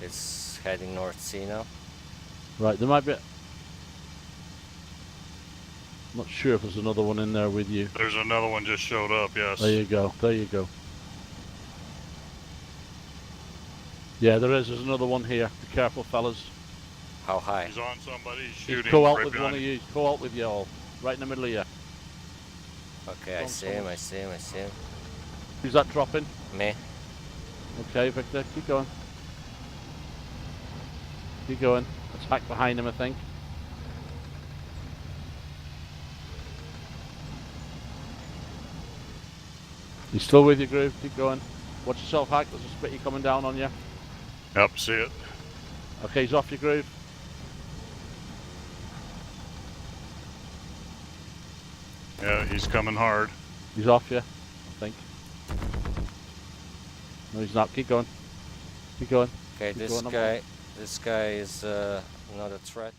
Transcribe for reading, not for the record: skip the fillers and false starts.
It's heading North Sea now. Right, there might be... I'm not sure if there's another one in there with you. There's another one just showed up, yes. There you go, there you go. Yeah, there's another one here. Be careful, fellas. How high? He's on somebody, he's shooting. He's co-out right with behind one of you. He's co-out with you all. Right in the middle of you. Okay, I see him, I see him, I see him. Who's that dropping? Me. Okay, Victor, keep going. Keep going. It's back behind him, I think. He's still with you, Groove. Keep going. Watch yourself, Hack. There's a spitty coming down on you. Yep, see it. Okay, he's off your Groove. Yeah, he's coming hard. He's off you, I think. No, he's not. Keep going. Keep going. Okay, Keep this going. guy is not a threat.